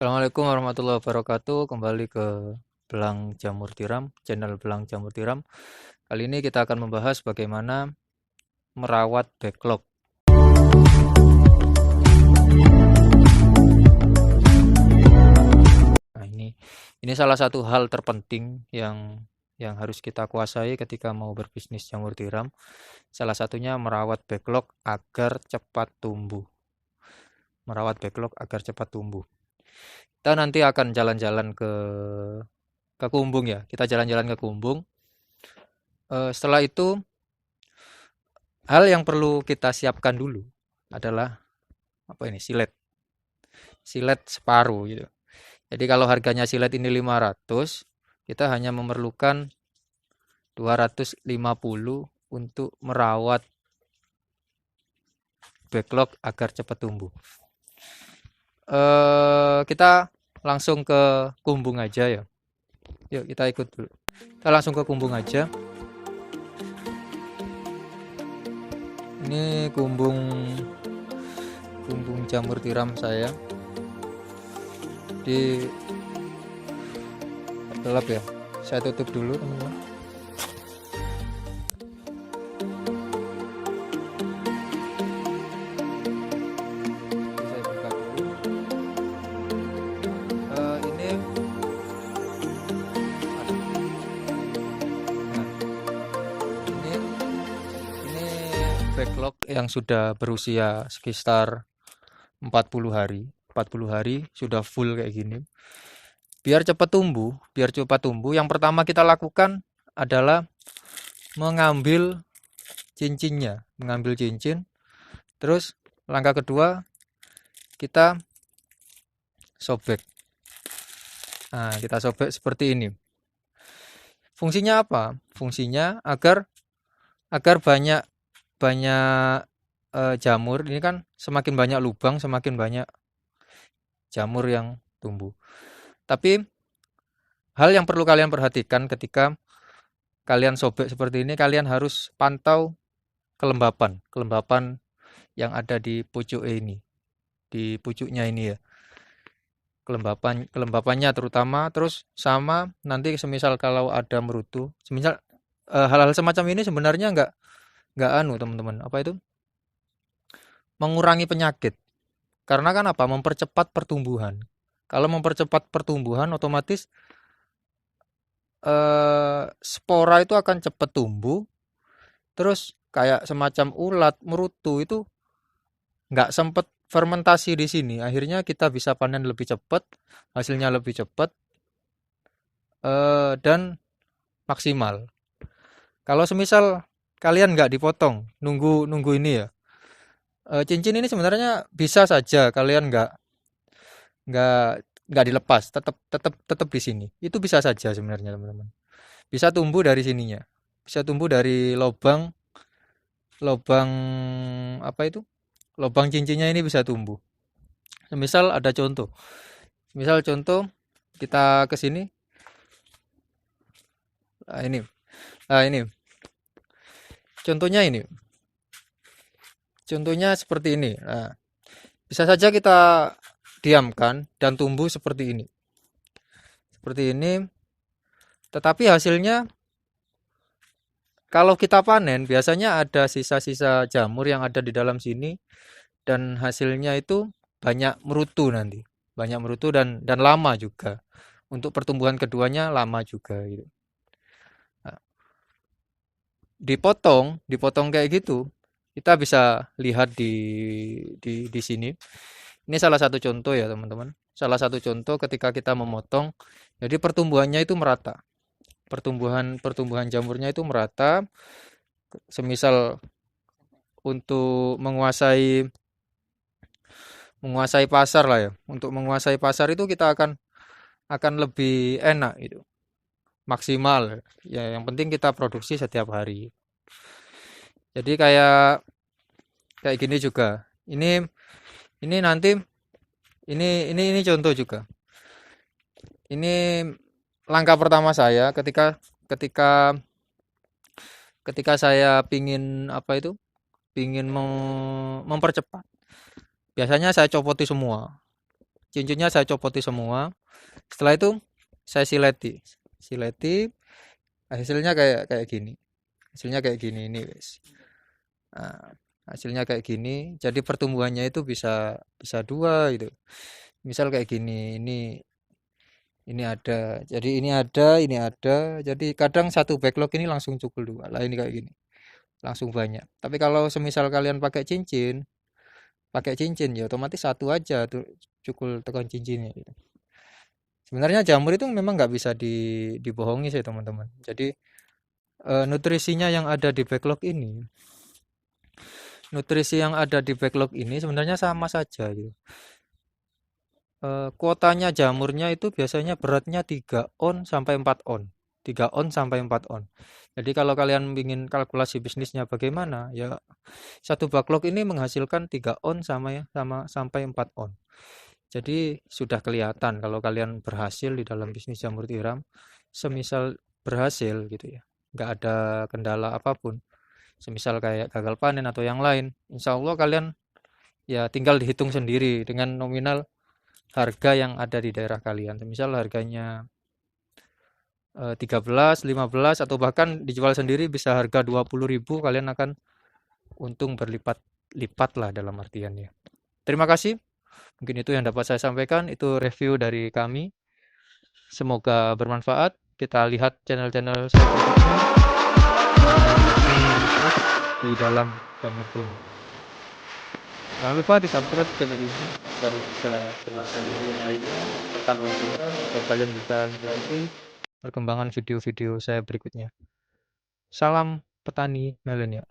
Assalamualaikum warahmatullahi wabarakatuh. Kembali ke Belang Jamur Tiram, channel Belang Jamur Tiram. Kali ini kita akan membahas bagaimana merawat backlog. Nah, ini salah satu hal terpenting yang harus kita kuasai ketika mau berbisnis jamur tiram. Salah satunya merawat backlog agar cepat tumbuh. Merawat backlog agar cepat tumbuh. Kita nanti akan jalan-jalan ke Kumbung ya. Kita jalan-jalan ke Kumbung. Setelah itu hal yang perlu kita siapkan dulu adalah apa ini? Silet. Silet separuh gitu. Jadi kalau harganya silet ini 500, kita hanya memerlukan 250 untuk merawat backlog agar cepat tumbuh. Kita langsung ke Kumbung aja ya. Yuk kita ikut dulu. Kita langsung ke Kumbung aja. Ini Kumbung jamur tiram saya. Di gelap ya. Saya tutup dulu teman-teman. Saya buka dulu. Ini nah, ini backlog yang sudah berusia sekitar 40 hari. 40 hari sudah full kayak gini. Biar cepat tumbuh, yang pertama kita lakukan adalah mengambil cincinnya, mengambil cincin. Terus langkah kedua kita sobek. Nah, kita sobek seperti ini. Fungsinya apa? Fungsinya agar banyak banyak jamur ini kan semakin banyak lubang, semakin banyak jamur yang tumbuh. Tapi hal yang perlu kalian perhatikan ketika kalian sobek seperti ini, kalian harus pantau kelembapan yang ada di pucuk ini, di pucuknya ini ya. Kelembapannya terutama, terus sama nanti semisal kalau ada merutu, semisal hal-hal semacam ini sebenarnya nggak anu teman-teman, apa itu? Mengurangi penyakit. Karena kan apa? Mempercepat pertumbuhan. Kalau mempercepat pertumbuhan otomatis spora itu akan cepat tumbuh. Terus kayak semacam ulat, merutu itu nggak sempet fermentasi di sini. Akhirnya kita bisa panen lebih cepat, hasilnya lebih cepat dan maksimal. Kalau semisal kalian nggak dipotong, nunggu nunggu ini ya. Cincin ini sebenarnya bisa saja kalian nggak nggak dilepas, tetap tetap tetap di sini. Itu bisa saja sebenarnya teman-teman. Bisa tumbuh dari sininya. Bisa tumbuh dari lubang lubang apa itu? Lubang cincinnya ini bisa tumbuh. Misal ada contoh. Misal contoh kita ke sini. Nah, ini. Nah, ini. Contohnya ini. Contohnya seperti ini. Nah, bisa saja kita diamkan dan tumbuh seperti ini. Seperti ini. Tetapi hasilnya kalau kita panen biasanya ada sisa-sisa jamur yang ada di dalam sini dan hasilnya itu banyak merutu nanti. Banyak merutu dan lama juga. Untuk pertumbuhan keduanya lama juga gitu. Nah, dipotong kayak gitu. Kita bisa lihat di sini. Ini salah satu contoh ya, teman-teman. Salah satu contoh ketika kita memotong. Jadi pertumbuhannya itu merata. Pertumbuhan jamurnya itu merata. Semisal untuk menguasai pasar lah ya. Untuk menguasai pasar itu kita akan lebih enak itu. Maksimal. Ya, yang penting kita produksi setiap hari. Jadi kayak kayak gini juga. Ini nanti ini contoh juga. Ini langkah pertama saya ketika ketika saya pingin apa itu? Pingin mempercepat. Biasanya saya copoti semua. Cincinnya saya copoti semua. Setelah itu saya sileti, hasilnya kayak kayak gini. Hasilnya kayak gini ini, wes. Nah, hasilnya kayak gini. Jadi pertumbuhannya itu bisa bisa dua gitu. Misal kayak gini, ini ada. Jadi ini ada, ini ada. Jadi kadang satu backlog ini langsung cukul dua. Lah ini kayak gini. Langsung banyak. Tapi kalau semisal kalian pakai cincin ya otomatis satu aja tuh cukul tekan cincinnya gitu. Sebenarnya jamur itu memang nggak bisa dibohongi sih teman-teman. Jadi nutrisinya yang ada di backlog ini, nutrisi yang ada di backlog ini sebenarnya sama saja gitu. Kuotanya jamurnya itu biasanya beratnya 3 on sampai 4 on. 3 on sampai 4 on. Jadi kalau kalian ingin kalkulasi bisnisnya bagaimana, ya satu backlog ini menghasilkan 3 on sama sampai 4 on. Jadi sudah kelihatan kalau kalian berhasil di dalam bisnis jamur tiram, semisal berhasil gitu ya, nggak ada kendala apapun, semisal kayak gagal panen atau yang lain, insya Allah kalian ya tinggal dihitung sendiri dengan nominal harga yang ada di daerah kalian. Misal harganya 13, 15 atau bahkan dijual sendiri bisa harga 20.000, kalian akan untung berlipat-lipat lah dalam artiannya. Terima kasih. Mungkin itu yang dapat saya sampaikan. Itu review dari kami. Semoga bermanfaat. Kita lihat channel-channel selanjutnya di dalam channel ini. Jangan lupa di subscribe channel ini baru bisa lainnya tekan loncengnya agar kalian bisa mengikuti perkembangan video-video saya berikutnya. Salam petani milenial.